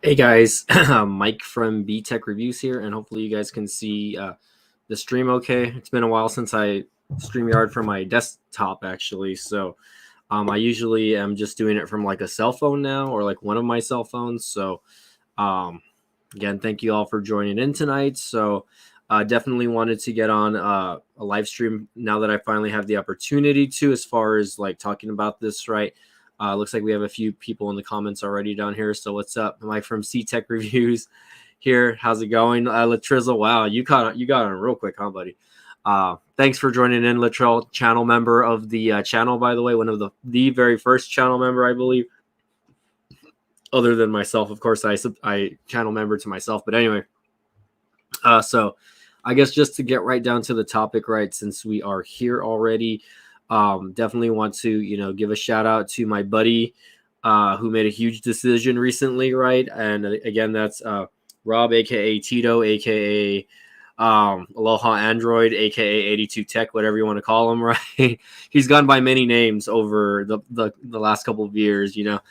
Hey guys, Mike from B Tech Reviews here, and hopefully you guys can see the stream okay. It's been a while since I StreamYard from my desktop actually, so I usually am just doing it from like a cell phone now or like one of my cell phones. So um, again, thank you all for joining in tonight. So definitely wanted to get on a live stream now that I finally have the opportunity to, as far as like talking about this, right? Looks like we have a few people in the comments already down here. So what's up? Mike from C Tech Reviews here. How's it going? Latrizzle, wow, you got on real quick, huh, buddy? Thanks for joining in, Latrell, channel member of the channel, by the way, one of the very first channel member, I believe, other than myself. Of course, I channel member to myself, but anyway. So I guess just to get right down to the topic, right, since we are here already, definitely want to, give a shout out to my buddy who made a huge decision recently, right? And again, that's Rob, aka Tito, aka Aloha Android, aka 82 Tech, whatever you want to call him, right? He's gone by many names over the last couple of years. But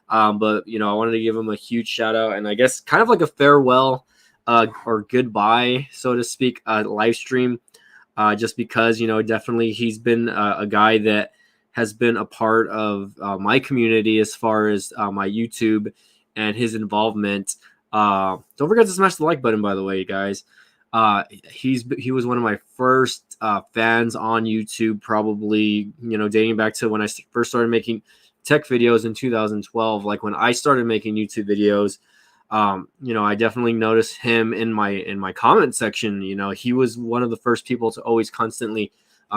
I wanted to give him a huge shout out, and I guess kind of like a farewell or goodbye, so to speak, live stream. Just because, definitely he's been a guy that has been a part of my community as far as my YouTube and his involvement. Don't forget to smash the like button, by the way, guys. He was one of my first fans on YouTube, probably, dating back to when I first started making tech videos in 2012. Like when I started making YouTube videos, I definitely noticed him in my comment section. He was one of the first people to always constantly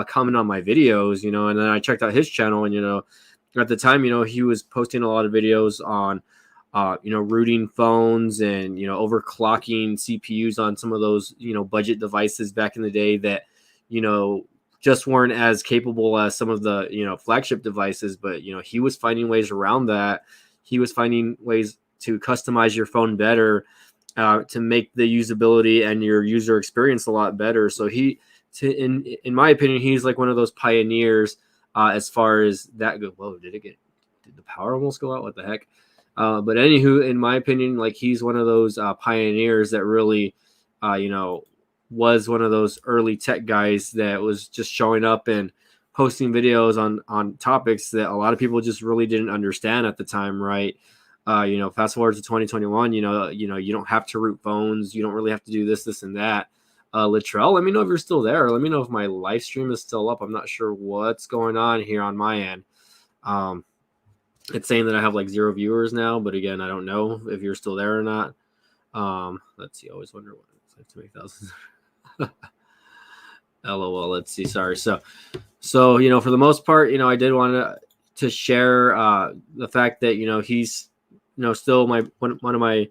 comment on my videos, and then I checked out his channel, and, at the time, he was posting a lot of videos on, rooting phones and, overclocking CPUs on some of those, budget devices back in the day that, just weren't as capable as some of the, flagship devices. But, he was finding ways around that. He was finding ways to customize your phone better, to make the usability and your user experience a lot better. So in my opinion, he's like one of those pioneers as far as that goes. Whoa, did the power almost go out? What the heck? But anywho, in my opinion, like he's one of those pioneers that really, was one of those early tech guys that was just showing up and posting videos on topics that a lot of people just really didn't understand at the time, right? Fast forward to 2021, you don't have to root phones. You don't really have to do this, and that. Latrell, let me know if you're still there. Let me know if my live stream is still up. I'm not sure what's going on here on my end. It's saying that I have like 0 viewers now, but again, I don't know if you're still there or not. Let's see. I always wonder what it's like to make thousands. LOL. Let's see. Sorry. So, for the most part, I did want to share the fact that he's still one of my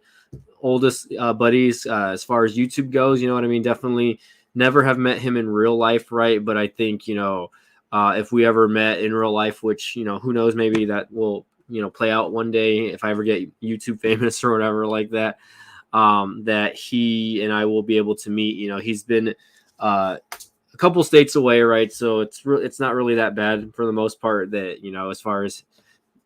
oldest buddies as far as YouTube goes. You know what I mean? Definitely never have met him in real life, right? But I think if we ever met in real life, which who knows, maybe that will play out one day if I ever get YouTube famous or whatever like that. That he and I will be able to meet. He's been a couple states away, right? So it's not really that bad for the most part. That as far as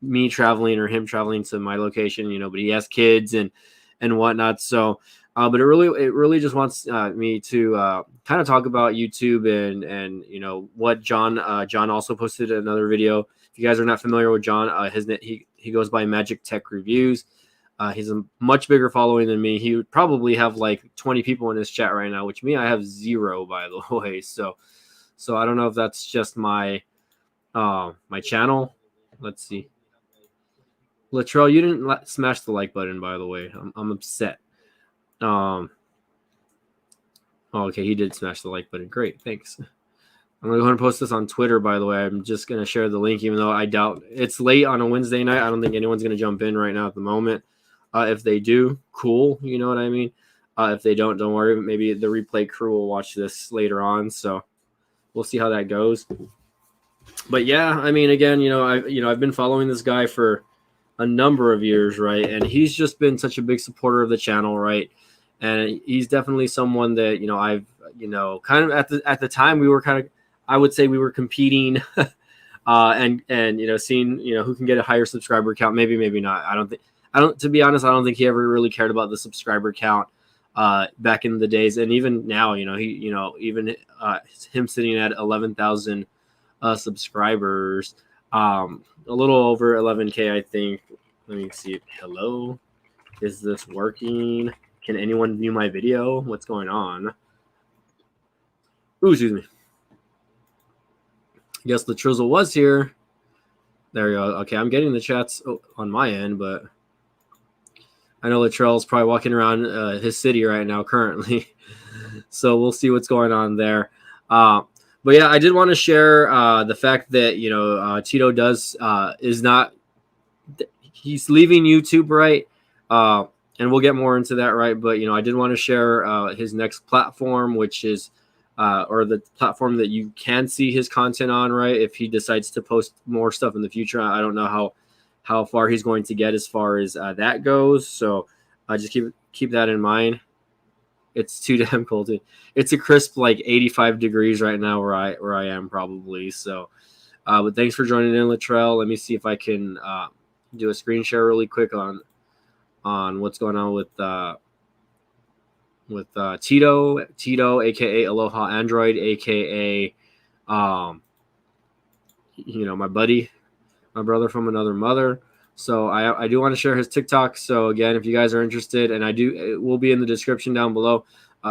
me traveling or him traveling to my location, but he has kids and whatnot. So, but it really just wants me to kind of talk about YouTube and what John also posted another video. If you guys are not familiar with John, he goes by Magic Tech Reviews. He's a much bigger following than me. He would probably have like 20 people in his chat right now, which I have 0, by the way. So I don't know if that's just my channel. Let's see. Latrell, you didn't smash the like button, by the way. I'm upset. Okay, he did smash the like button. Great, thanks. I'm going to go ahead and post this on Twitter, by the way. I'm just going to share the link, even though I doubt it's late on a Wednesday night. I don't think anyone's going to jump in right now at the moment. If they do, cool. You know what I mean? If they don't worry. Maybe the replay crew will watch this later on. So we'll see how that goes. But yeah, I mean, again, I've been following this guy for a number of years, right? And he's just been such a big supporter of the channel, right? And he's definitely someone that I've kind of at the time we were kind of, I would say we were competing and seeing who can get a higher subscriber count. Maybe not. To be honest, I don't think he ever really cared about the subscriber count back in the days, and even now, even him sitting at 11,000 subscribers, a little over 11K, I think. Let me see. Hello, is this working? Can anyone view my video? What's going on? Ooh, excuse me. I guess the Trizzle was here. There you go. Okay, I'm getting the chats on my end, but I know Latrell's probably walking around his city right now currently. So we'll see what's going on there. But yeah, I did want to share the fact that, Tito is not, he's leaving YouTube, right? And we'll get more into that, right? But, I did want to share his next platform, which is, or the platform that you can see his content on, right? If he decides to post more stuff in the future. I don't know how far he's going to get as far as that goes. So just keep that in mind. It's too damn cold. It's a crisp 85 degrees right now where I am probably. So, but thanks for joining in, Latrell. Let me see if I can do a screen share really quick on what's going on with Tito, aka Aloha Android, aka my buddy, my brother from another mother. So I do want to share his TikTok. So again, if you guys are interested, and it will be in the description down below.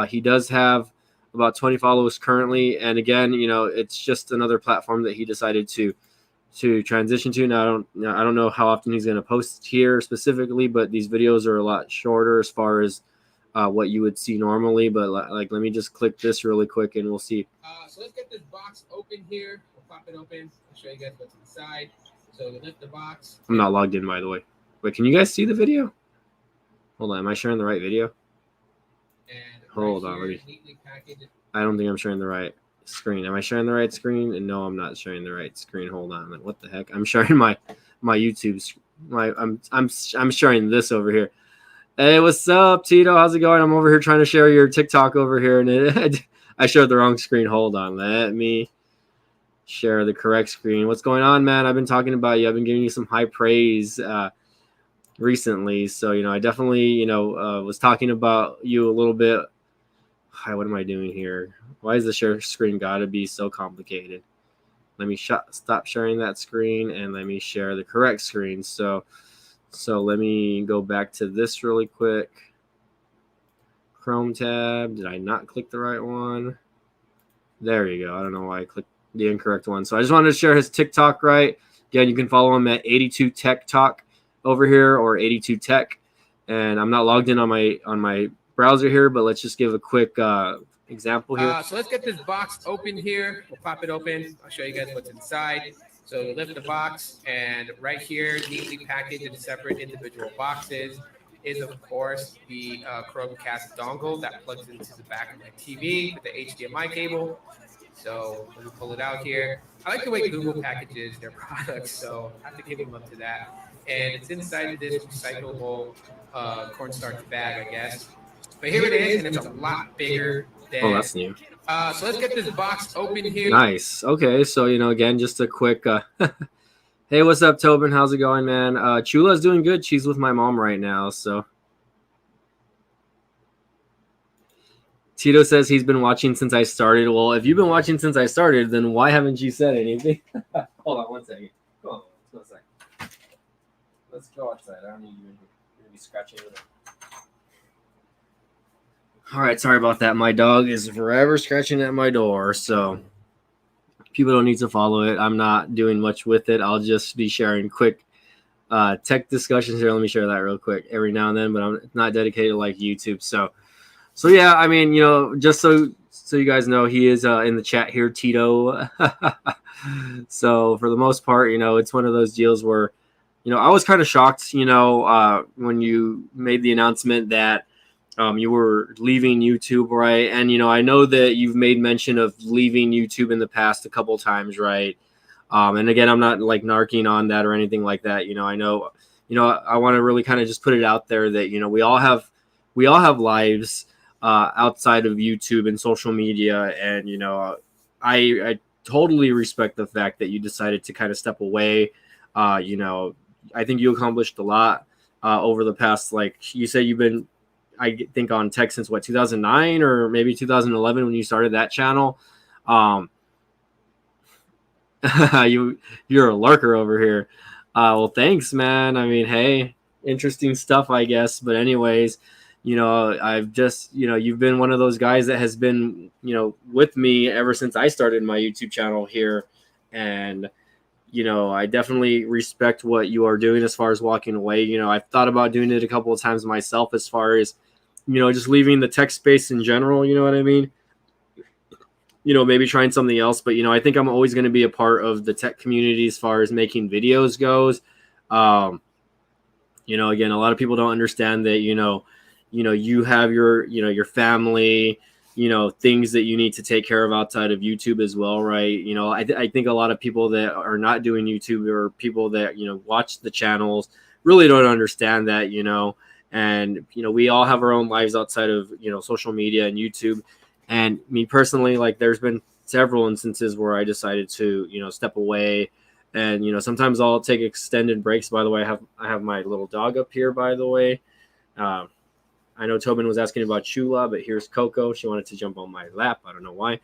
He does have about 20 followers currently, and again, it's just another platform that he decided to transition to. Now I don't know how often he's going to post here specifically, but these videos are a lot shorter as far as what you would see normally. But let me just click this really quick, and we'll see. So let's get this box open here. We'll pop it open. I'll show you guys what's inside. So we lift the box. I'm not logged in, by the way. Wait, can you guys see the video? Hold on, am I sharing the right video? And hold on, let me. I don't think I'm sharing the right screen. Am I sharing the right screen? And no, I'm not sharing the right screen. Hold on, what the heck? I'm sharing my YouTube. I'm sharing this over here. Hey, what's up, Tito? How's it going? I'm over here trying to share your TikTok over here, and I shared the wrong screen. Hold on, let me share the correct screen. What's going on, man? I've been talking about you. I've been giving you some high praise recently. So, I definitely, was talking about you a little bit. Hi, what am I doing here? Why is the share screen got to be so complicated? Let me stop sharing that screen and let me share the correct screen. So let me go back to this really quick. Chrome tab. Did I not click the right one? There you go. I don't know why I clicked the incorrect one. So I just wanted to share his TikTok, right? Again, you can follow him at 82 Tech Talk over here, or 82 Tech. And I'm not logged in on my browser here, but let's just give a quick example here. So let's get this box open here. We'll pop it open. I'll show you guys what's inside. So we lift the box, and right here, neatly packaged in separate individual boxes, is of course the Chromecast dongle that plugs into the back of my TV with the HDMI cable. So let me pull it out here. I like the way Google packages their products, so I have to give them up to that. And it's inside this recyclable cornstarch bag, I guess. But here it is, and it's a lot bigger than. Oh, that's new. So let's get this box open here. Nice. Okay, so again, just a quick. Hey, what's up, Tobin? How's it going, man? Chula's doing good. She's with my mom right now, so. Tito says he's been watching since I started. Well, if you've been watching since I started, then why haven't you said anything? Hold on 1 second. Come on, let's go outside. Let's go outside. I don't need you in here. You're gonna be scratching it. All right, sorry about that. My dog is forever scratching at my door, so people don't need to follow it. I'm not doing much with it. I'll just be sharing quick tech discussions here. Let me share that real quick every now and then, but I'm not dedicated like YouTube, So yeah, I mean, just so you guys know, he is in the chat here, Tito. So for the most part, it's one of those deals where, I was kind of shocked, when you made the announcement that you were leaving YouTube, right? And I know that you've made mention of leaving YouTube in the past a couple times, right? And again, I'm not narking on that or anything like that. I know, I want to really kind of just put it out there that we all have lives outside of YouTube and social media, and I totally respect the fact that you decided to kind of step away. I think you accomplished a lot, over the past, like you said, you've been, I think, on tech since what, 2009 or maybe 2011 when you started that channel. You're a lurker over here. Well, thanks, man. I mean, hey, interesting stuff, I guess. But anyways, I've just, you've been one of those guys that has been, with me ever since I started my YouTube channel here. And, I definitely respect what you are doing as far as walking away. I've thought about doing it a couple of times myself as far as, just leaving the tech space in general. You know what I mean? Maybe trying something else, but I think I'm always going to be a part of the tech community as far as making videos goes. Again, a lot of people don't understand that, you have your family, things that you need to take care of outside of YouTube as well. Right. I think a lot of people that are not doing YouTube or people that, watch the channels really don't understand that, and, we all have our own lives outside of, social media and YouTube. And me personally, like, there's been several instances where I decided to, step away. And, sometimes I'll take extended breaks. By the way, I have my little dog up here, by the way. I know Tobin was asking about Chula, but here's Coco. She wanted to jump on my lap. I don't know why.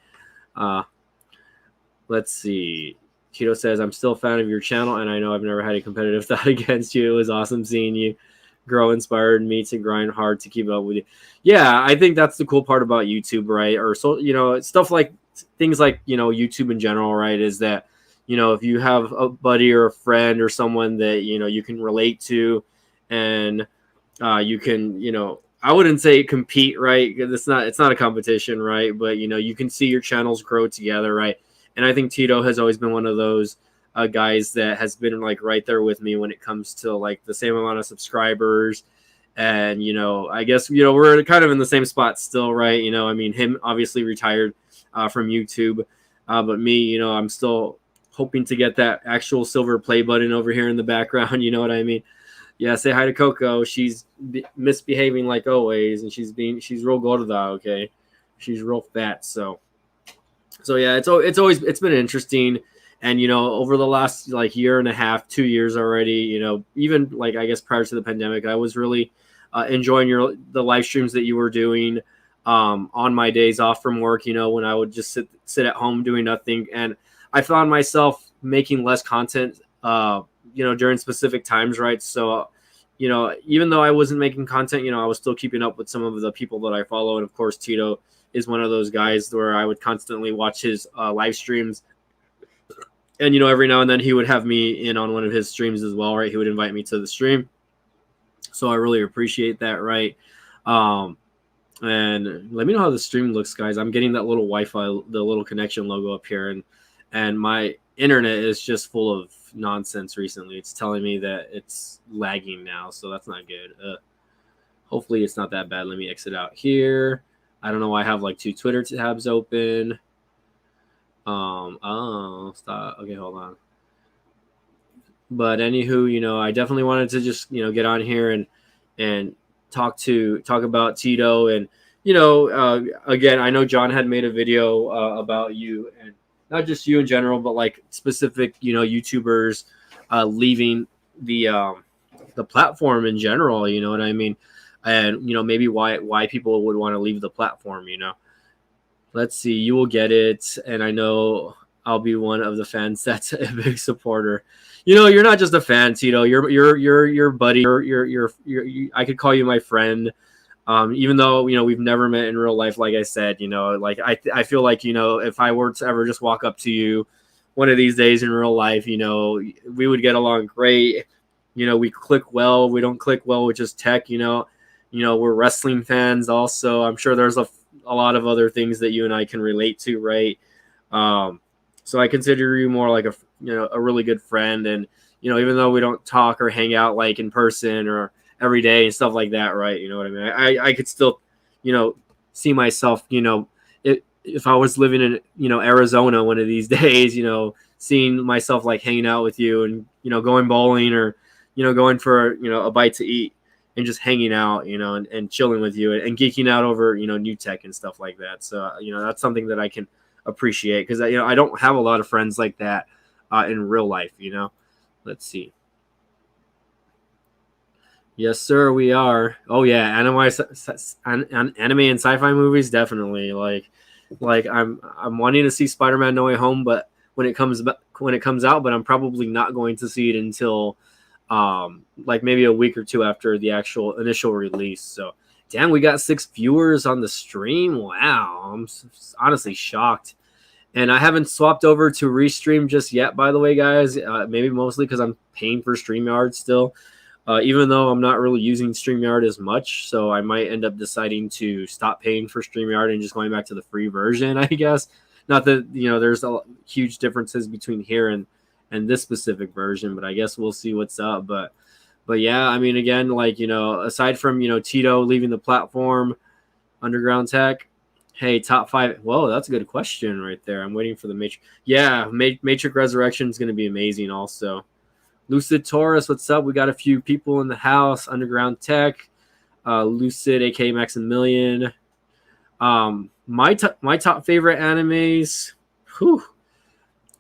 Let's see. Tito says, I'm still a fan of your channel, and I know I've never had a competitive thought against you. It was awesome seeing you grow, inspired me to grind hard to keep up with you. Yeah, I think that's the cool part about YouTube, right? Or so, stuff like things like, YouTube in general, right? Is that, if you have a buddy or a friend or someone that, you can relate to, and you can, I wouldn't say compete, right? Because it's not a competition, right? But, you can see your channels grow together, right? And I think Tito has always been one of those guys that has been like right there with me when it comes to like the same amount of subscribers. And, I guess, we're kind of in the same spot still, right? I mean, him obviously retired from YouTube, but me, I'm still hoping to get that actual silver play button over here in the background. You know what I mean? Yeah, say hi to Coco. She's misbehaving like always, and she's real gorda, okay? She's real fat, so yeah, it's been interesting. And, over the last like year and a half, 2 years already, even like, I guess prior to the pandemic, I was really enjoying the live streams that you were doing on my days off from work, when I would just sit at home doing nothing. And I found myself making less content, during specific times, right? So, even though I wasn't making content, I was still keeping up with some of the people that I follow. And of course, Tito is one of those guys where I would constantly watch his live streams. And, every now and then he would have me in on one of his streams as well, right? He would invite me to the stream. So I really appreciate that, right? And let me know how the stream looks, guys. I'm getting that little Wi-Fi, the little connection logo up here. And my internet is just full of nonsense recently. It's telling me that it's lagging now, so that's not good. Hopefully it's not that bad. Let me exit out here. I don't know why I have like 2 Twitter tabs open. Oh, stop. Okay, hold on. But anywho, I definitely wanted to just, get on here and talk about Tito. And, again, I know John had made a video about you, and not just you in general, but like specific, YouTubers leaving the platform in general, you know what I mean? And, maybe why people would want to leave the platform, Let's see. You will get it, and I know I'll be one of the fans that's a big supporter. You're not just a fan, Tito. You're buddy. You're I could call you my friend. Even though we've never met in real life, like I said, like I feel like if I were to ever just walk up to you one of these days in real life, we would get along great. We click well. We don't click well with just tech. We're wrestling fans also. I'm sure there's a lot of other things that you and I can relate to, right? So I consider you more like a really good friend. And even though we don't talk or hang out like in person or every day and stuff like that, right? You know what I mean? I could still see myself if I was living in Arizona one of these days, seeing myself like hanging out with you and going bowling or going for a bite to eat and just hanging out, and chilling with you and geeking out over, new tech and stuff like that. So, that's something that I can appreciate because, I don't have a lot of friends like that in real life, Let's see. Yes, sir, we are. Oh yeah, anime and sci-fi movies definitely. Like I'm wanting to see Spider-Man No Way Home, but when it comes out, but I'm probably not going to see it until like maybe a week or two after the actual initial release. So, damn, we got 6 viewers on the stream. Wow, honestly shocked. And I haven't swapped over to Restream just yet, by the way, guys. Maybe mostly because I'm paying for StreamYard still, even though I'm not really using StreamYard as much. So I might end up deciding to stop paying for StreamYard and just going back to the free version, I guess. Not that, there's huge differences between here and this specific version, but I guess we'll see what's up. But yeah, I mean, again, like, aside from, Tito leaving the platform, Underground Tech. Hey, top five. Whoa, that's a good question right there. I'm waiting for the Matrix. Yeah, Matrix Resurrection is going to be amazing also. Lucid Taurus, what's up? We got a few people in the house. Underground Tech, Lucid, aka Maximilian. My top favorite animes. Whew.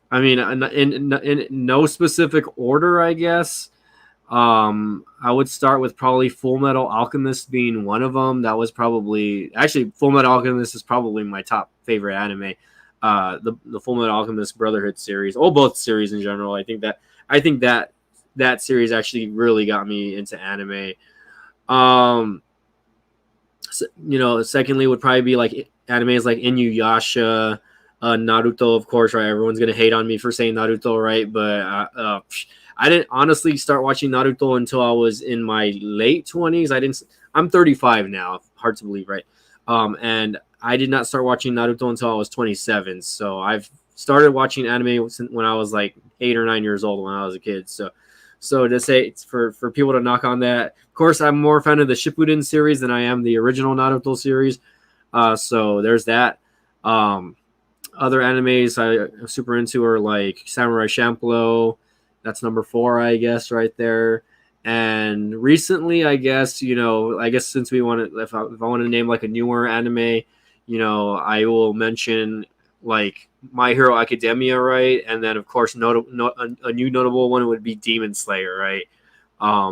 I mean, in no specific order, I guess. I would start with probably Full Metal Alchemist being one of them. That was probably actually Full Metal Alchemist is probably my top favorite anime. The Full Metal Alchemist Brotherhood series, or both series in general. I think that series actually really got me into anime. Um, secondly would probably be like animes like Inuyasha, Naruto, of course, right? Everyone's gonna hate on me for saying Naruto, right? But I didn't honestly start watching Naruto until I was in my late 20s. I'm 35 now, hard to believe, right? And I did not start watching Naruto until I was 27. So I've started watching anime when I was like 8 or 9 years old when I was a kid. So to say for people to knock on that, of course, I'm more a fan of the Shippuden series than I am the original Naruto series. So there's that. Other animes I'm super into are like Samurai Champloo. That's number 4, I guess, right there. And recently, I guess since we want to, if I want to name like a newer anime, I will mention like My Hero Academia, right? And then of course, a new notable one would be Demon Slayer, right?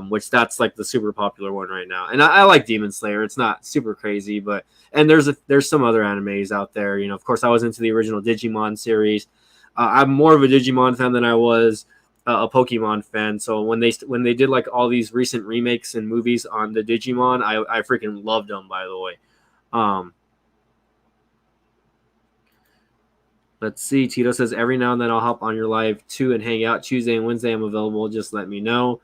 Which that's like the super popular one right now. And I like Demon Slayer. It's not super crazy, but and there's some other animes out there. Of course, I was into the original Digimon series. I'm more of a Digimon fan than I was a Pokemon fan. So when they did like all these recent remakes and movies on the Digimon, I freaking loved them. By the way, let's see. Tito says every now and then I'll hop on your live too and hang out. Tuesday and Wednesday I'm available. Just let me know.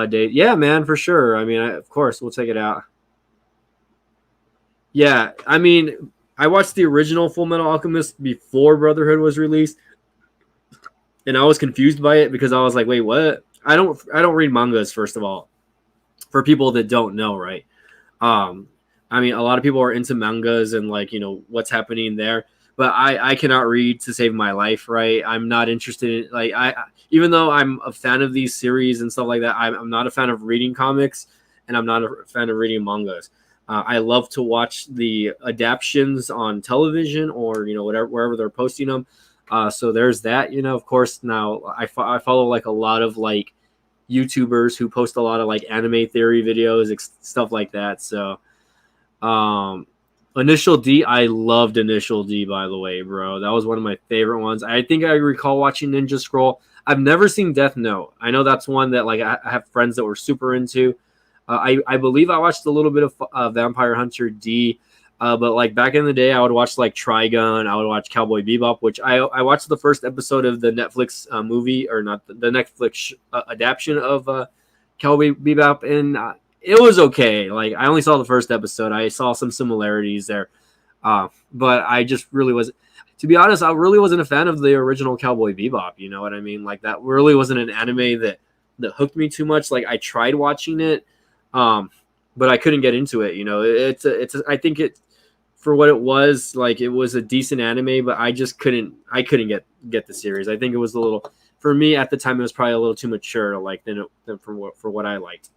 Date. Yeah, man, for sure. I mean, of course, we'll check it out. Yeah, I mean, I watched the original Full Metal Alchemist before Brotherhood was released, and I was confused by it because I was like, "Wait, what?" I don't read mangas first of all. For people that don't know, right? Um, I mean, a lot of people are into mangas and like what's happening there, but I cannot read to save my life, right? I'm not interested in like even though I'm a fan of these series and stuff like that, I'm not a fan of reading comics, and I'm not a fan of reading mangas. I love to watch the adaptions on television or whatever wherever they're posting them. So there's that. Of course, now I follow like a lot of like YouTubers who post a lot of like anime theory videos, stuff like that. So, Initial D, I loved Initial D, by the way, bro. That was one of my favorite ones. I think I recall watching Ninja Scroll. I've never seen Death Note. I know that's one that like I have friends that were super into. I believe I watched a little bit of Vampire Hunter D. But like back in the day, I would watch like Trigun. I would watch Cowboy Bebop, which I watched the first episode of the Netflix movie, or not the Netflix adaptation of Cowboy Bebop, and it was okay. Like I only saw the first episode. I saw some similarities there, but I just really was. To be honest, I really wasn't a fan of the original Cowboy Bebop. You know what I mean? Like that really wasn't an anime that hooked me too much. Like I tried watching it, but I couldn't get into it. I think it for what it was, like it was a decent anime, but I just couldn't get the series. I think it was a little, for me at the time, it was probably a little too mature to like than for what I liked.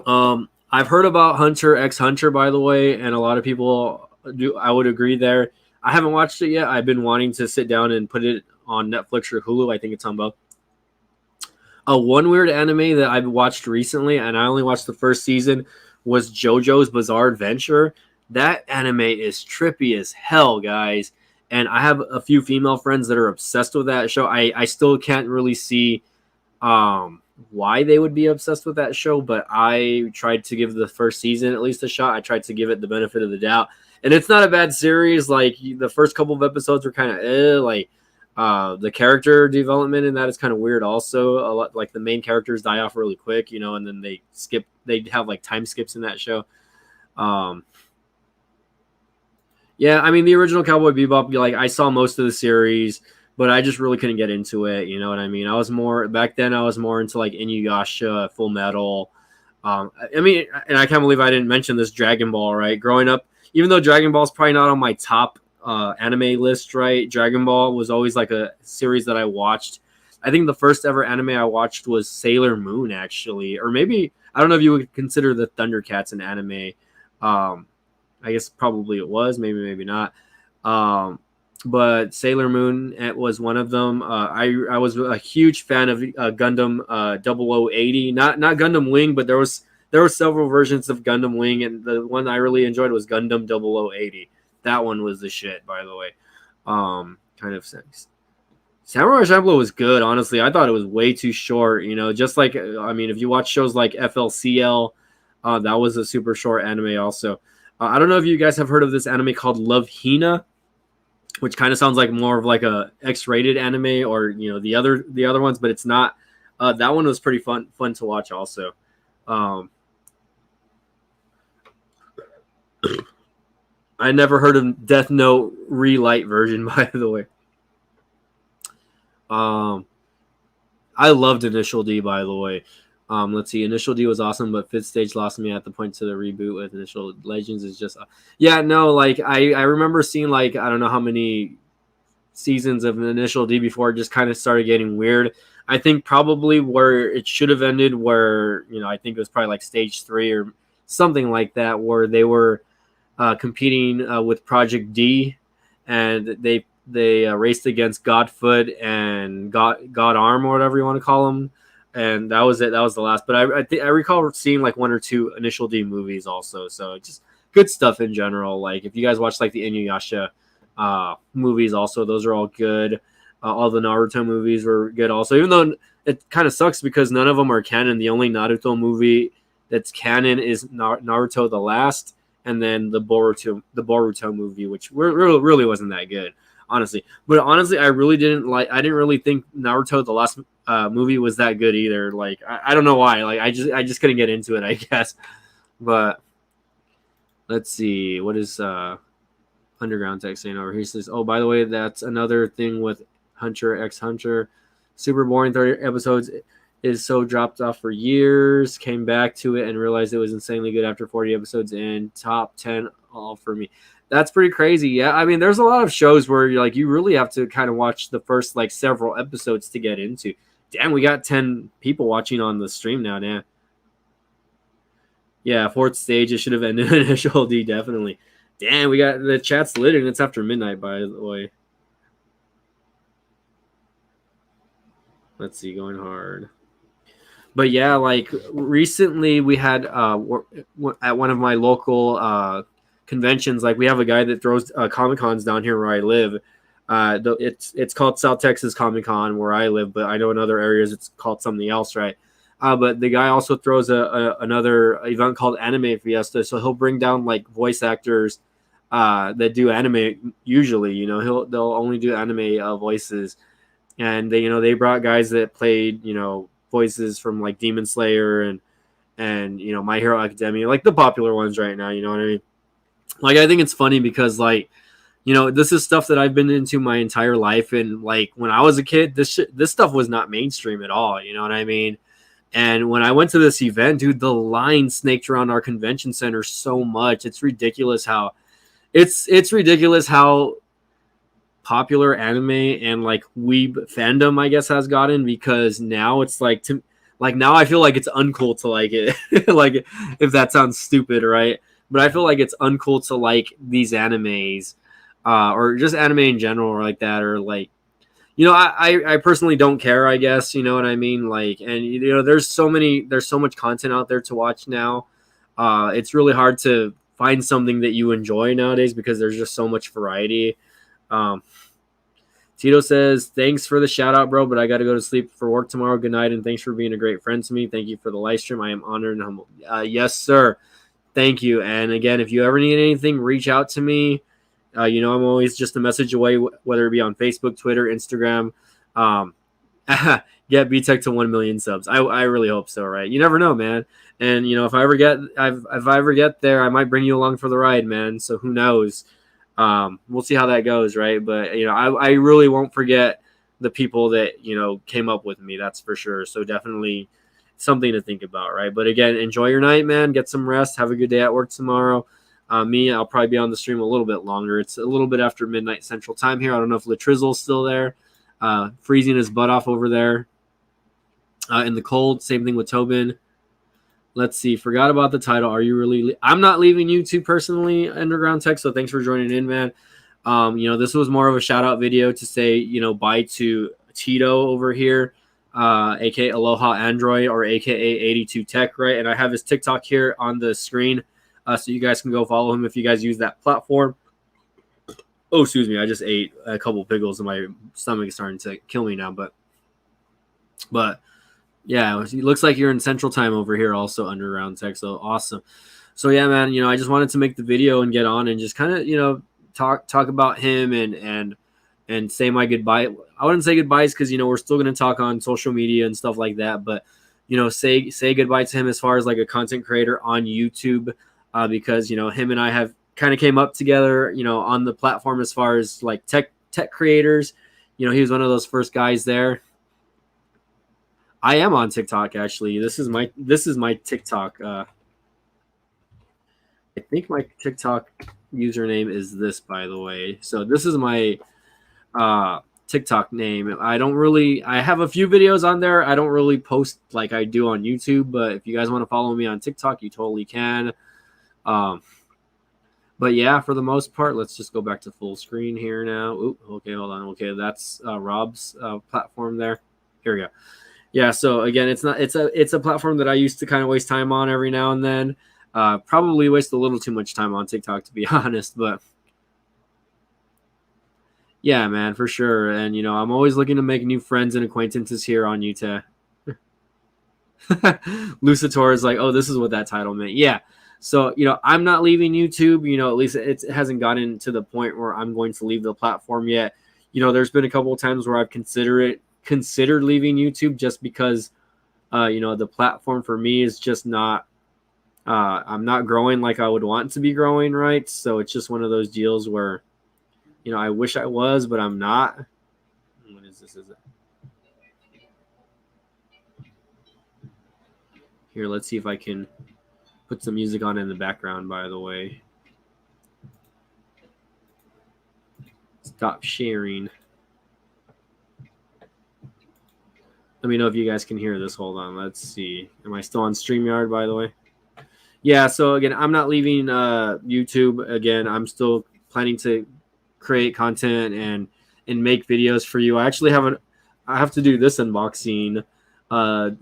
I've heard about Hunter x Hunter, by the way, and a lot of people do. I would agree there. I haven't watched it yet. I've been wanting to sit down and put it on Netflix or Hulu. I think it's on both. One weird anime that I've watched recently, and I only watched the first season, was JoJo's Bizarre Adventure. That anime is trippy as hell, guys. And I have a few female friends that are obsessed with that show. I still can't really see why they would be obsessed with that show, but I tried to give the first season at least a shot. I tried to give it the benefit of the doubt, and it's not a bad series. Like the first couple of episodes were kind of like the character development in that is kind of weird. Also, a lot like the main characters die off really quick, you know, and then they skip. They have like time skips in that show. Um, yeah, I mean the original Cowboy Bebop. Like I saw most of the series, but I just really couldn't get into it. You know what I mean? I was more back then. I was more into like Inuyasha, Full Metal. I mean, and I can't believe I didn't mention this Dragon Ball. Right, growing up, even though Dragon Ball is probably not on my top anime list, right? Dragon Ball was always like a series that I watched. I think the first ever anime I watched was Sailor Moon, actually, or maybe I don't know if you would consider the Thundercats an anime. Um, I guess probably it was, maybe not. Um, but Sailor Moon it was one of them. I was a huge fan of Gundam 0080, not Gundam Wing, but there were several versions of Gundam Wing, and the one I really enjoyed was Gundam 0080. That one was the shit, by the way. Kind of sense. Samurai Champloo was good, honestly. I thought it was way too short. You know, just like I mean, if you watch shows like FLCL, that was a super short anime. Also, I don't know if you guys have heard of this anime called Love Hina, which kind of sounds like more of like a X-rated anime, or you know the other ones, but it's not. That one was pretty fun to watch. Also, um, I never heard of Death Note Relight version, by the way. Um, I loved Initial D, by the way. Let's see, Initial D was awesome, but Fifth Stage lost me at the point to the reboot with Initial Legends is just, yeah, no, like I remember seeing like I don't know how many seasons of Initial D before it just kind of started getting weird. I think probably where it should have ended, where you know I think it was probably like stage 3 or something like that, where they were competing with Project D, and they raced against Godfoot and God Arm or whatever you want to call them, and that was it. That was the last. But I recall seeing like one or two Initial D movies also. So just good stuff in general. Like if you guys watch like the Inuyasha movies, also those are all good. All the Naruto movies were good also. Even though it kind of sucks because none of them are canon. The only Naruto movie that's canon is Naruto the Last, and then the Boruto movie, which really wasn't that good, honestly. But honestly, I didn't really think Naruto the Last movie was that good either. Like I don't know why. Like I just couldn't get into it, I guess. But let's see, what is Underground Tech saying over here? He says, oh, by the way, that's another thing with Hunter x Hunter. Super boring 30 episodes is so dropped off for years. Came back to it and realized it was insanely good after 40 episodes in. Top 10 all for me. That's pretty crazy. Yeah, I mean, there's a lot of shows where you're like you really have to kind of watch the first like several episodes to get into. Damn, we got 10 people watching on the stream now. Damn. Yeah, fourth stage. It should have ended Initial D, definitely. Damn, we got the chat's lit and it's after midnight, by the way. Let's see, going hard. But yeah, like recently we had at one of my local conventions, like we have a guy that throws Comic Cons down here where I live. It's called South Texas Comic Con where I live, but I know in other areas it's called something else, right? But the guy also throws another event called Anime Fiesta, so he'll bring down like voice actors that do anime. Usually, you know, they'll only do anime voices, and they brought guys that played voices from like Demon Slayer and My Hero Academia, like the popular ones right now. You know what I mean? Like I think it's funny because like this is stuff that I've been into my entire life, and like when I was a kid, this stuff was not mainstream at all. You know what I mean? And when I went to this event, dude, the line snaked around our convention center so much. It's ridiculous how popular anime and like weeb fandom, I guess, has gotten, because now it's like now I feel like it's uncool to like it. Like if that sounds stupid, right? But I feel like it's uncool to like these animes, or just anime in general, or like that, or like you know, I personally don't care, I guess, you know what I mean? Like, and you know, there's so much content out there to watch now. It's really hard to find something that you enjoy nowadays because there's just so much variety. Um, Tito says, thanks for the shout out, bro, but I got to go to sleep for work tomorrow. Good night, and thanks for being a great friend to me. Thank you for the live stream. I am honored and humbled. Yes, sir. Thank you. And again, if you ever need anything, reach out to me. You know, I'm always just a message away, whether it be on Facebook, Twitter, Instagram. Um, get BTech to 1 million subs. I really hope so, right? You never know, man. And you know, if I ever get there, I might bring you along for the ride, man. So who knows? We'll see how that goes, right? But you know, I really won't forget the people that you know came up with me. That's for sure. So definitely something to think about, right? But again, enjoy your night, man. Get some rest. Have a good day at work tomorrow. Me, I'll probably be on the stream a little bit longer. It's a little bit after midnight Central Time here. I don't know if Latrizzle's still there, freezing his butt off over there in the cold. Same thing with Tobin. Let's see. Forgot about the title. Are you really? I'm not leaving YouTube personally, Underground Tech. So thanks for joining in, man. You know, this was more of a shout out video to say, you know, bye to Tito over here, aka Aloha Android or aka 82 Tech, right? And I have his TikTok here on the screen, so you guys can go follow him if you guys use that platform. Oh, excuse me. I just ate a couple pickles and my stomach is starting to kill me now, but. Yeah, it looks like you're in Central Time over here, also Underground Tech. So awesome. So yeah, man, you know, I just wanted to make the video and get on and just kind of, you know, talk about him and say my goodbye. I wouldn't say goodbyes because you know we're still gonna talk on social media and stuff like that, but you know, say goodbye to him as far as like a content creator on YouTube, because you know him and I have kind of came up together, you know, on the platform as far as like tech creators. You know, he was one of those first guys there. I am on TikTok actually. This is my TikTok. I think my TikTok username is this, by the way. So this is my TikTok name. I have a few videos on there. I don't really post like I do on YouTube, but if you guys want to follow me on TikTok, you totally can. But yeah, for the most part, let's just go back to full screen here now. Ooh, okay, hold on. Okay, that's Rob's platform there. Here we go. Yeah, so again, it's a platform that I used to kind of waste time on every now and then. Probably waste a little too much time on TikTok, to be honest, but yeah, man, for sure. And you know, I'm always looking to make new friends and acquaintances here on YouTube. Lucitor is like, oh, this is what that title meant. Yeah. So, you know, I'm not leaving YouTube. You know, at least it hasn't gotten to the point where I'm going to leave the platform yet. You know, there's been a couple of times where I've considered leaving YouTube just because you know, the platform for me is just not I'm not growing like I would want to be growing, right? So it's just one of those deals where, you know, I wish I was, but I'm not. What is this? Is it here? Let's see if I can put some music on in the background, by the way. Stop sharing. Let me know if you guys can hear this. Hold on. Let's see. Am I still on StreamYard, by the way? Yeah, so again, I'm not leaving YouTube. Again, I'm still planning to create content and make videos for you. I actually I have to do this unboxing.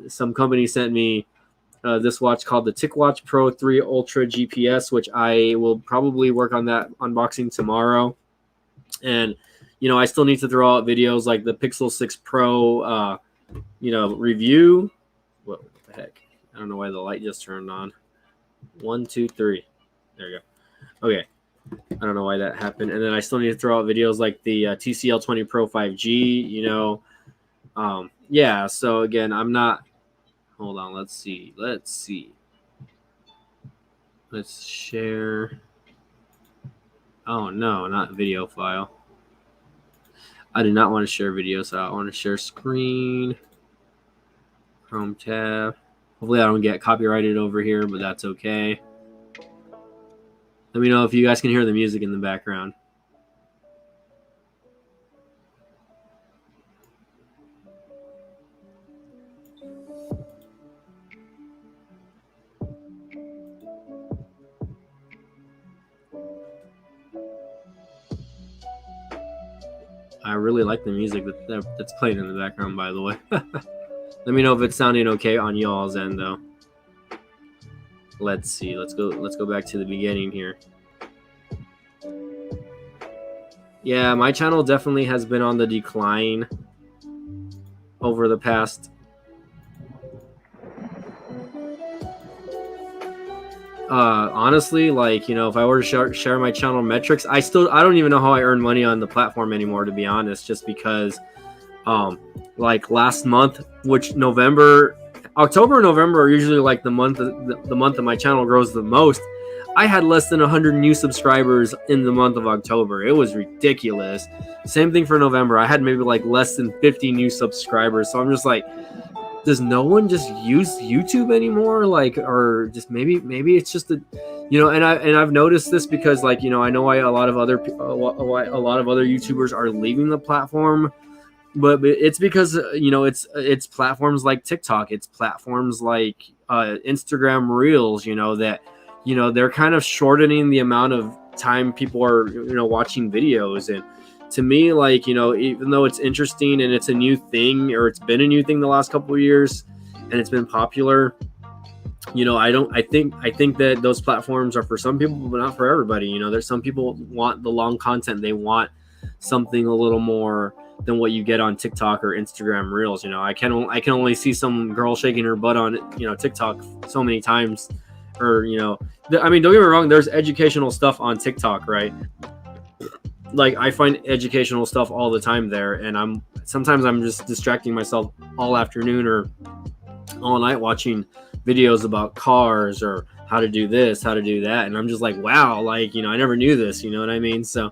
Some company sent me this watch called the TicWatch Pro 3 Ultra GPS, which I will probably work on that unboxing tomorrow. And, you know, I still need to throw out videos like the Pixel 6 Pro, you know, review. What the heck? I don't know why the light just turned on. 1, 2, 3. There you go. Okay. I don't know why that happened. And then I still need to throw out videos like the TCL 20 Pro 5G, you know. Yeah, so again, I'm not. Hold on, let's see. Let's share. Oh, no, not video file. I do not want to share video, so I want to share screen. Chrome tab. Hopefully I don't get copyrighted over here, but that's okay. Let me know if you guys can hear the music in the background. I really like the music that's playing in the background, by the way. Let me know if it's sounding okay on y'all's end, though. Let's see. Let's go back to the beginning here. Yeah, my channel definitely has been on the decline over the past honestly, like, you know, if I were to share my channel metrics, I don't even know how I earn money on the platform anymore, to be honest, just because like last month, which October and November are usually like the month that my channel grows the most. I had less than 100 new subscribers in the month of October. It was ridiculous. Same thing for November. I had maybe like less than 50 new subscribers. So I'm just like, does no one just use YouTube anymore? Like, or just maybe it's just I've noticed this because, like, you know, I know why a lot of other YouTubers are leaving the platform, but it's because it's platforms like TikTok, it's platforms like Instagram Reels, that they're kind of shortening the amount of time people are watching videos. And to me, like, even though it's interesting and it's a new thing, or it's been a new thing the last couple of years and it's been popular, I think that those platforms are for some people but not for everybody. There's some people want the long content, they want something a little more than what you get on TikTok or Instagram Reels. I can only see some girl shaking her butt on TikTok so many times. Or I mean, don't get me wrong, there's educational stuff on TikTok, right? Like, I find educational stuff all the time there, and sometimes I'm just distracting myself all afternoon or all night watching videos about cars or how to do this, how to do that, and I'm just like, wow, like, I never knew this, you know what I mean? So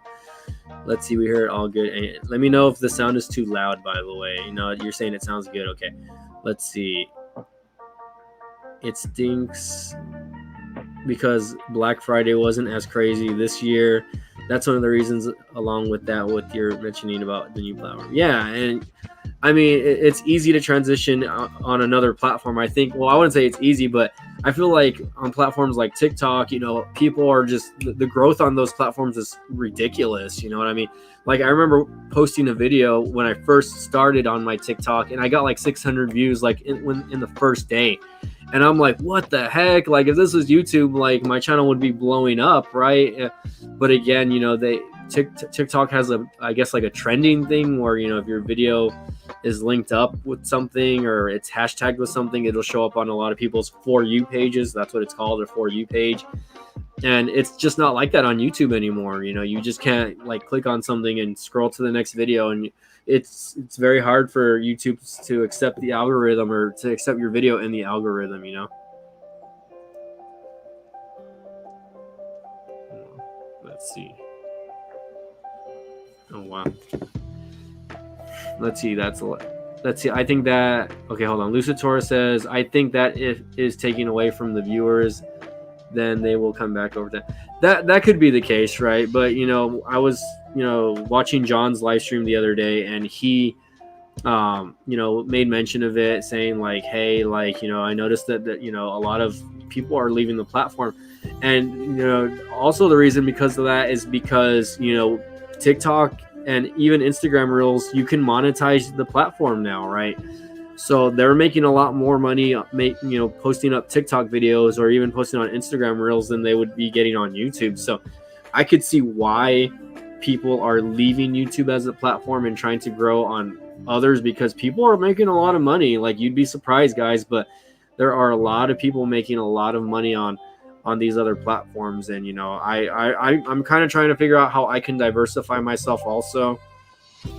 let's see, we hear it all good. And let me know if the sound is too loud, by the way. You're saying it sounds good. Okay, let's see. It stinks because Black Friday wasn't as crazy this year. That's one of the reasons, along with that, what you're mentioning about the new platform. Yeah, and I mean, it's easy to transition on another platform. I think, well, I wouldn't say it's easy, but I feel like on platforms like TikTok, people are just, the growth on those platforms is ridiculous. You know what I mean? Like, I remember posting a video when I first started on my TikTok, and I got like 600 views like in the first day. And I'm like, what the heck? Like, if this was YouTube, like, my channel would be blowing up, right? But again, TikTok has I guess like a trending thing where, if your video is linked up with something or it's hashtagged with something, it'll show up on a lot of people's For You pages. That's what it's called, a For You page. And it's just not like that on YouTube anymore. You just can't like click on something and scroll to the next video, and it's very hard for YouTube to accept the algorithm or to accept your video in the algorithm. Let's see. Oh wow. Let's see. Let's see. I think that. Okay, hold on. Lucitor says, I think that if is taking away from the viewers, then they will come back over that. That could be the case, right? But I was watching John's live stream the other day, and he made mention of it, saying like, hey, like, I noticed that a lot of people are leaving the platform. And also the reason because of that is because TikTok and even Instagram Reels, you can monetize the platform now, right? So they're making a lot more money, posting up TikTok videos or even posting on Instagram Reels than they would be getting on YouTube. So I could see why people are leaving YouTube as a platform and trying to grow on others, because people are making a lot of money. Like, you'd be surprised, guys, but there are a lot of people making a lot of money on these other platforms. And I'm kind of trying to figure out how I can diversify myself also,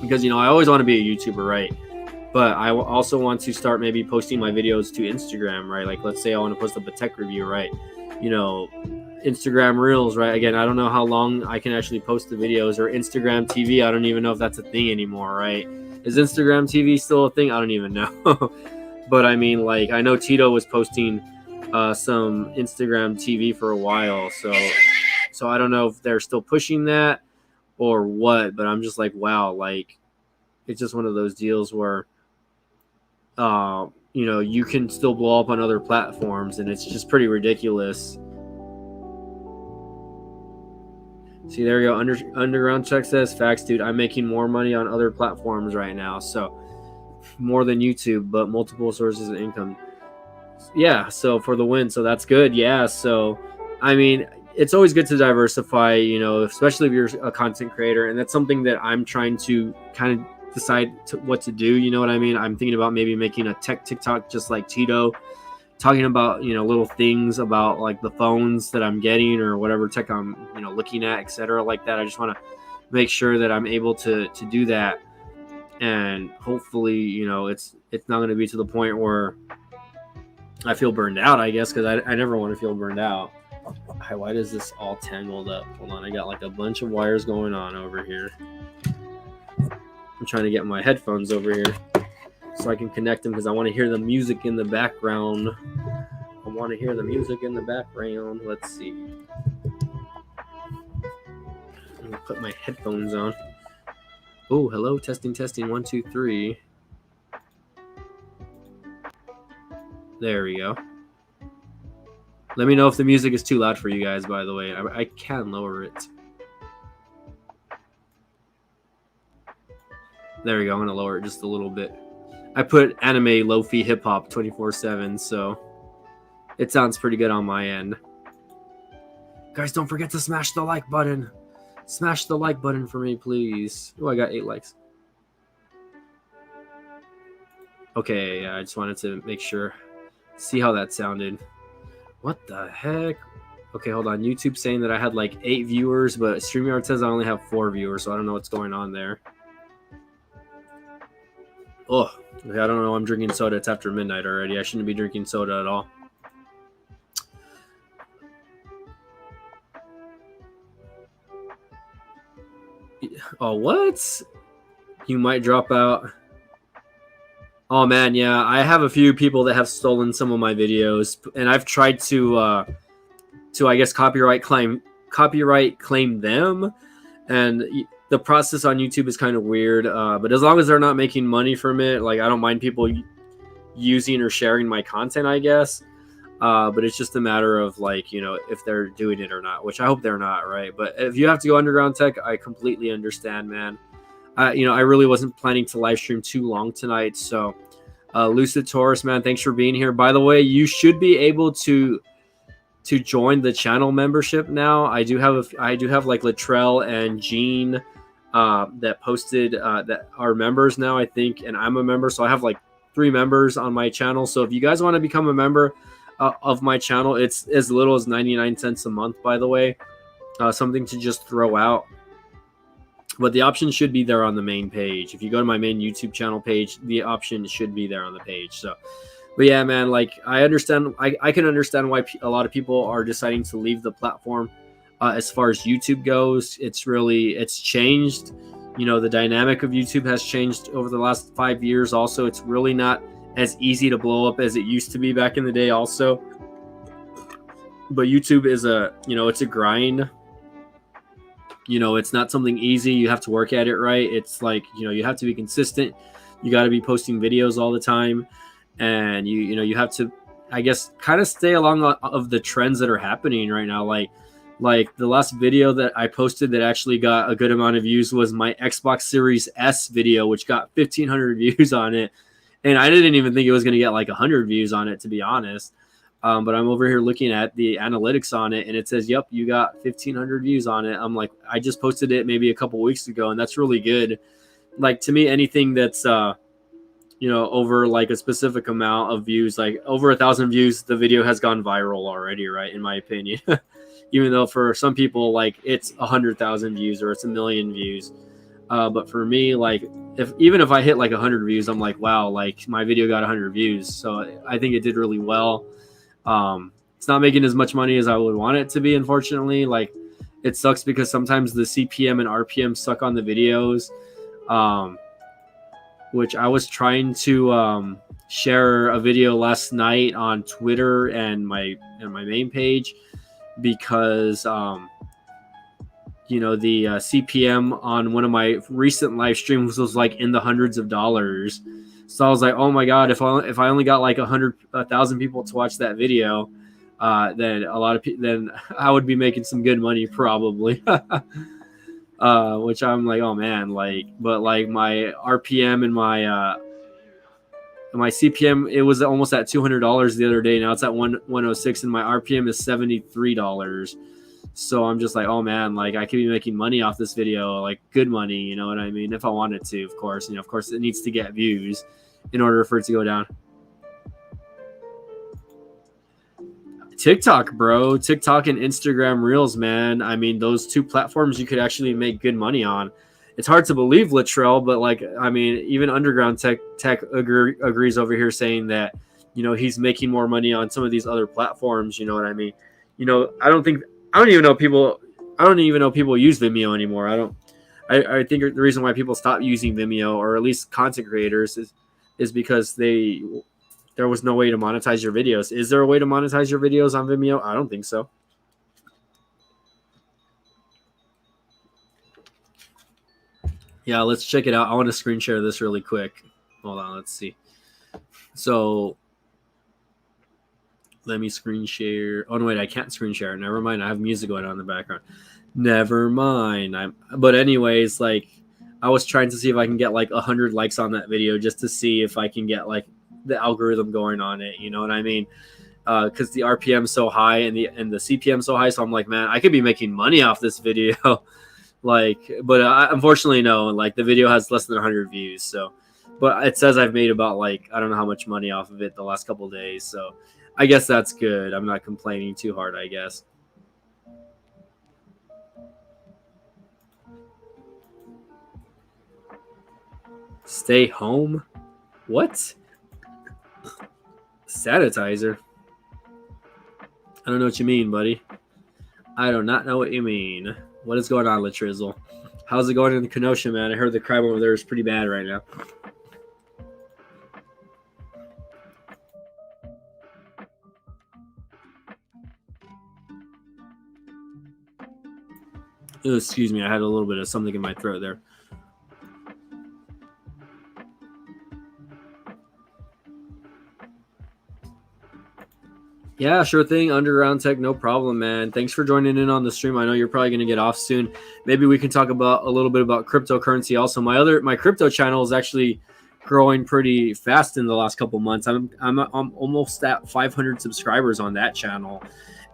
because I always want to be a YouTuber, right? But I also want to start maybe posting my videos to Instagram, right? Like, let's say I want to post up a tech review, right? Instagram Reels, right? Again, I don't know how long I can actually post the videos. Or Instagram TV, I don't even know if that's a thing anymore, right? Is Instagram TV still a thing? I don't even know. But I mean, like, I know Tito was posting some Instagram TV for a while, so I don't know if they're still pushing that or what. But I'm just like, wow, like, it's just one of those deals where you can still blow up on other platforms, and it's just pretty ridiculous. See, there you go. Underground Check says, facts, dude. I'm making more money on other platforms right now. So more than YouTube, but multiple sources of income. Yeah, so for the win. So that's good. Yeah. So, I mean, it's always good to diversify, especially if you're a content creator. And that's something that I'm trying to kind of decide what to do. You know what I mean? I'm thinking about maybe making a tech TikTok just like Tito, talking about, little things about like the phones that I'm getting or whatever tech I'm, looking at, etc. like that. I just want to make sure that I'm able to do that. And hopefully, it's not going to be to the point where I feel burned out, I guess, because I never want to feel burned out. Why does this all tangled up? Hold on, I got like a bunch of wires going on over here. I'm trying to get my headphones over here so I can connect them because I want to hear the music in the background. Let's see. I'm going to put my headphones on. Oh, hello, testing, 1, 2, 3. There we go. Let me know if the music is too loud for you guys, by the way. I can lower it. There we go. I'm going to lower it just a little bit. I put anime, lo-fi, hip-hop 24/7, so it sounds pretty good on my end. Guys, don't forget to smash the like button. Smash the like button for me, please. Oh, I got 8 likes. Okay, I just wanted to make sure. See how that sounded. What the heck? Okay, hold on. YouTube saying that I had like 8 viewers, but StreamYard says I only have 4 viewers, so I don't know what's going on there. Oh, okay, I don't know. I'm drinking soda. It's after midnight already. I shouldn't be drinking soda at all. Oh, what? You might drop out. Oh man, yeah, I have a few people that have stolen some of my videos, and I've tried to I guess copyright claim them, and the process on YouTube is kind of weird. But as long as they're not making money from it, like I don't mind people using or sharing my content, I guess. But it's just a matter of like if they're doing it or not, which I hope they're not, right? But if you have to go underground tech, I completely understand, man. I really wasn't planning to live stream too long tonight. So, Lucid Taurus, man, thanks for being here. By the way, you should be able to join the channel membership now. I do have like Latrell and Gene that posted that are members now, I think, and I'm a member. So I have like 3 members on my channel. So if you guys want to become a member of my channel, it's as little as 99 cents a month, by the way. Something to just throw out. But the option should be there on the main page. If you go to my main YouTube channel page, the option should be there on the page. So, but yeah, man, like I understand, I can understand why a lot of people are deciding to leave the platform. As far as YouTube goes, it's changed. The dynamic of YouTube has changed over the last 5 years. Also, it's really not as easy to blow up as it used to be back in the day also. But YouTube is it's a grind. It's not something easy. You have to work at it, right? It's like, you have to be consistent. You got to be posting videos all the time. And you have to, I guess, kind of stay along of the trends that are happening right now. Like the last video that I posted that actually got a good amount of views was my Xbox Series S video, which got 1,500 views on it. And I didn't even think it was going to get like 100 views on it, to be honest. But I'm over here looking at the analytics on it, and it says, yep, you got 1,500 views on it. I'm like, I just posted it maybe a couple weeks ago, and that's really good. Like, to me, anything that's, over like a specific amount of views, like over 1,000 views, the video has gone viral already, right? In my opinion. Even though for some people, like, it's 100,000 views or it's 1 million views. But for me, like, even if I hit like 100 views, I'm like, wow, like my video got 100 views. So I think it did really well. It's not making as much money as I would want it to be, unfortunately. Like, it sucks because sometimes the CPM and RPM suck on the videos, which I was trying to share a video last night on Twitter and my main page because the CPM on one of my recent live streams was like in the hundreds of dollars. So I was like, oh my God, if I only got like 100,000 people to watch that video, then a lot of people, then I would be making some good money probably. Which I'm like, oh man, like, but like my RPM and my CPM, it was almost at $200 the other day. Now it's at 106, and my RPM is $73. So I'm just like, oh man, like I could be making money off this video, like good money, you know what I mean? If I wanted to, of course, of course it needs to get views in order for it to go down. TikTok, bro. TikTok and Instagram Reels, man. I mean, those two platforms you could actually make good money on. It's hard to believe, Littrell, but like, I mean, even Underground Tech agrees over here saying that, he's making more money on some of these other platforms. You know what I mean? I don't even know people use Vimeo anymore. I think the reason why people stop using Vimeo, or at least content creators, is because there was no way to monetize your videos. Is there a way to monetize your videos on Vimeo? I don't think so. Yeah, let's check it out. I want to screen share this really quick. Hold on, let's see. So let me screen share. Oh no, wait, I can't screen share. Never mind. I have music going on in the background. Never mind. But anyways, like I was trying to see if I can get like 100 likes on that video just to see if I can get like the algorithm going on it. You know what I mean? Because the RPM is so high and the CPM so high. So I'm like, man, I could be making money off this video. But unfortunately, no. Like the video has less than 100 views. So, but it says I've made about like I don't know how much money off of it the last couple of days. So, I guess that's good. I'm not complaining too hard, I guess. Stay home? What? Sanitizer? I don't know what you mean, buddy. I do not know what you mean. What is going on, Latrizzle? How's it going in the Kenosha, man? I heard the crime over there is pretty bad right now. Oh, excuse me, I had a little bit of something in my throat there. Yeah, sure thing. Underground Tech, no problem, man. Thanks for joining in on the stream. I know you're probably going to get off soon. Maybe we can talk about a little bit about cryptocurrency. Also, my crypto channel is actually growing pretty fast in the last couple months. I'm almost at 500 subscribers on that channel,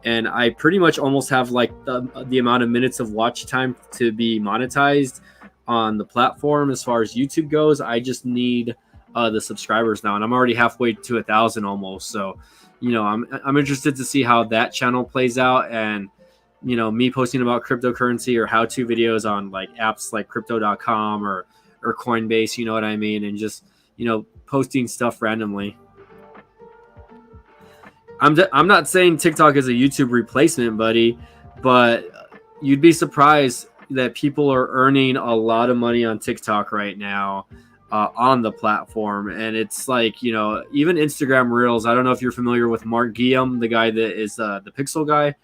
and I pretty much almost have like the amount of minutes of watch time to be monetized on the platform. As far as YouTube goes, I just need the subscribers now, and I'm already halfway to 1,000 almost. So, I'm interested to see how that channel plays out, and me posting about cryptocurrency or how-to videos on like apps like crypto.com or Coinbase, you know what I mean, and just posting stuff randomly. I'm not saying TikTok is a YouTube replacement, buddy, but you'd be surprised that people are earning a lot of money on TikTok right now. On the platform, and it's like even Instagram Reels. I don't know if you're familiar with Mark Guillaume, the guy that is the Pixel guy,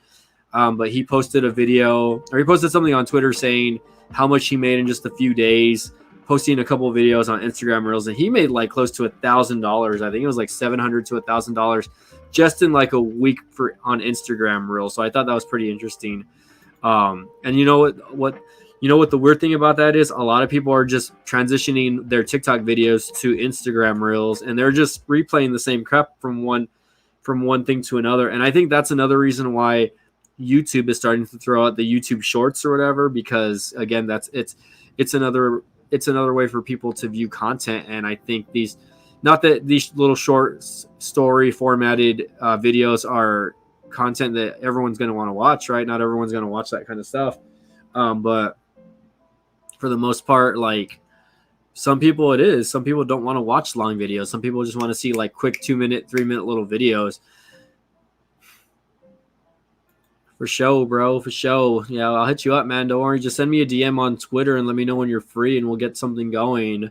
but he posted a video, or he posted something on Twitter saying how much he made in just a few days, posting a couple of videos on Instagram Reels, and he made like close to $1,000. I think it was like $700 to $1,000 just in like a week on Instagram Reels. So I thought that was pretty interesting. And you know what the weird thing about that is? A lot of people are just transitioning their TikTok videos to Instagram Reels, and they're just replaying the same crap from one thing to another. And I think that's another reason why YouTube is starting to throw out the YouTube Shorts or whatever, because again, it's another way for people to view content. And I think these little short story formatted videos are content that everyone's going to want to watch, right? Not everyone's going to watch that kind of stuff, but for the most part, like some people don't want to watch long videos. Some people just want to see like quick 2-minute, 3-minute little videos. For sure, bro. For sure. Yeah, I'll hit you up, man. Don't worry. Just send me a DM on Twitter and let me know when you're free, and we'll get something going.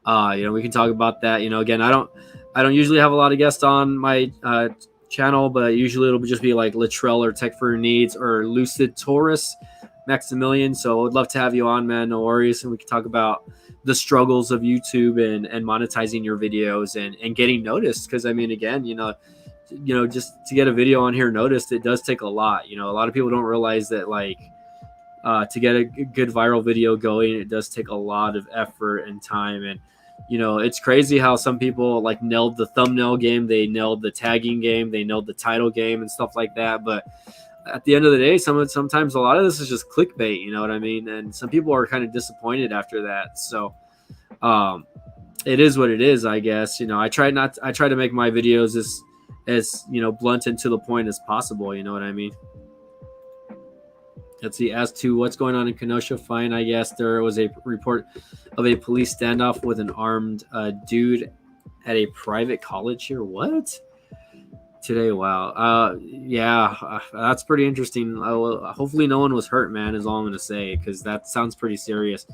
We can talk about that. Again, I don't usually have a lot of guests on my channel, but usually it'll just be like Littrell or Tech for Your Needs or Lucid Taurus Maximilian. So I'd love to have you on, man. No worries. And we can talk about the struggles of YouTube and monetizing your videos and getting noticed. Because I mean, again, just to get a video on here noticed, it does take a lot. A lot of people don't realize that, like, to get a good viral video going, it does take a lot of effort and time. And it's crazy how some people like nailed the thumbnail game, they nailed the tagging game, they nailed the title game and stuff like that. But at the end of the day, sometimes a lot of this is just clickbait, you know what I mean? And some people are kind of disappointed after that. So it is what it is, I guess. I try to make my videos as blunt and to the point as possible, you know what I mean? Let's see. As to what's going on in Kenosha, fine, I guess. There was a report of a police standoff with an armed dude at a private college here. What? Today, wow. Yeah, that's pretty interesting. Hopefully no one was hurt, man, is all I'm going to say, because that sounds pretty serious.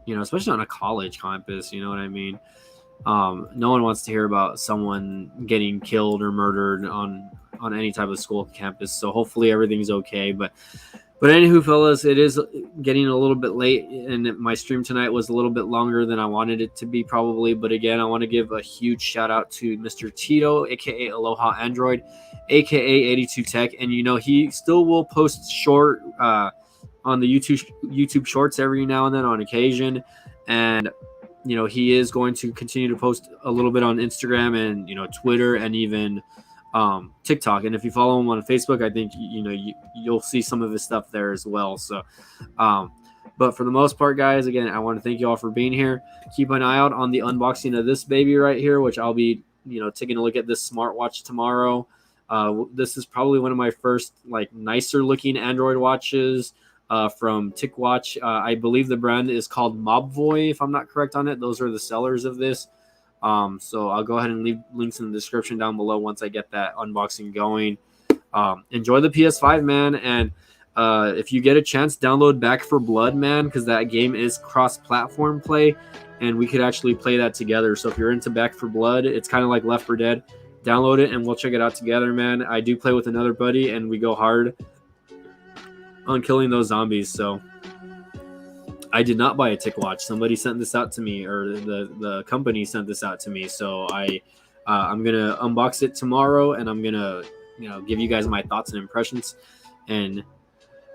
Especially on a college campus, you know what I mean? No one wants to hear about someone getting killed or murdered on any type of school campus. So hopefully everything's okay. But anywho, fellas, it is getting a little bit late, and my stream tonight was a little bit longer than I wanted it to be, probably. But again, I want to give a huge shout out to Mr. Tito, aka Aloha Android, aka 82 Tech, and he still will post short on the YouTube Shorts every now and then on occasion, and he is going to continue to post a little bit on Instagram and Twitter and even TikTok. And if you follow him on Facebook, I think you'll see some of his stuff there as well. So but for the most part, guys, again, I want to thank you all for being here. Keep an eye out on the unboxing of this baby right here, which I'll be taking a look at this smartwatch tomorrow. This is probably one of my first like nicer looking Android watches from TicWatch. I believe the brand is called Mobvoi, if I'm not correct on it. Those are the sellers of this. So I'll go ahead and leave links in the description down below once I get that unboxing going. Enjoy the PS5, man. And if you get a chance, download Back 4 Blood, man, because that game is cross-platform play, and we could actually play that together. So if you're into Back 4 Blood, it's kind of like Left 4 Dead. Download it, and we'll check it out together, man. I do play with another buddy, and we go hard on killing those zombies. So I did not buy a TicWatch. Somebody sent this out to me, or the company sent this out to me. So I'm gonna unbox it tomorrow, and I'm gonna give you guys my thoughts and impressions. And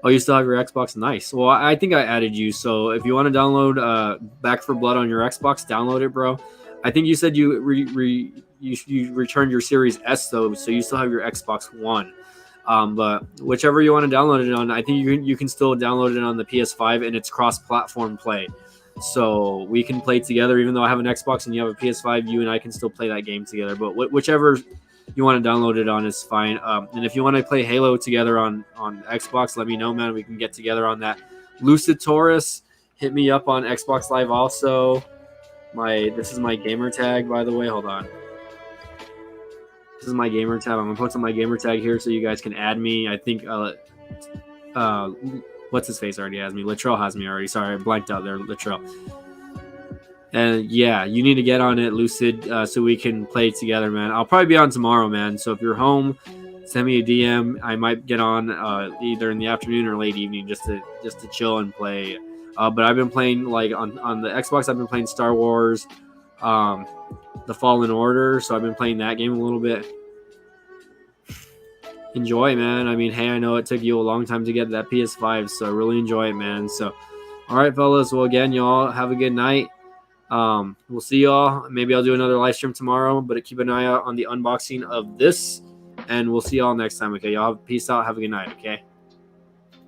you still have your Xbox? Nice. Well, I think I added you. So if you want to download Back 4 Blood on your Xbox, download it, bro. I think you said you returned your Series S though, so you still have your Xbox One. But whichever you want to download it on, I think you can still download it on the PS5, and it's cross-platform play. So we can play together. Even though I have an Xbox and you have a PS5, you and I can still play that game together. But whichever you want to download it on is fine. And if you want to play Halo together on Xbox, let me know, man. We can get together on that. Lucid Taurus, hit me up on Xbox Live also. This is my gamer tag, by the way. Hold on. This is my gamer tag. I'm gonna post on my gamer tag here so you guys can add me. I think what's his face already has me. Latrell has me already. Sorry, I blanked out there, Latrell. And yeah, you need to get on it, Lucid, so we can play together, man. I'll probably be on tomorrow, man. So if you're home, send me a DM. I might get on either in the afternoon or late evening just to chill and play. But I've been playing like on the Xbox. I've been playing Star Wars, The Fallen Order. So I've been playing that game a little bit. Enjoy, man. I mean, hey, I know it took you a long time to get that PS5, so really enjoy it, man. So, all right, fellas. Well, again, y'all have a good night. We'll see y'all. Maybe I'll do another live stream tomorrow, but keep an eye out on the unboxing of this, and we'll see y'all next time. Okay, y'all. Peace out. Have a good night. Okay.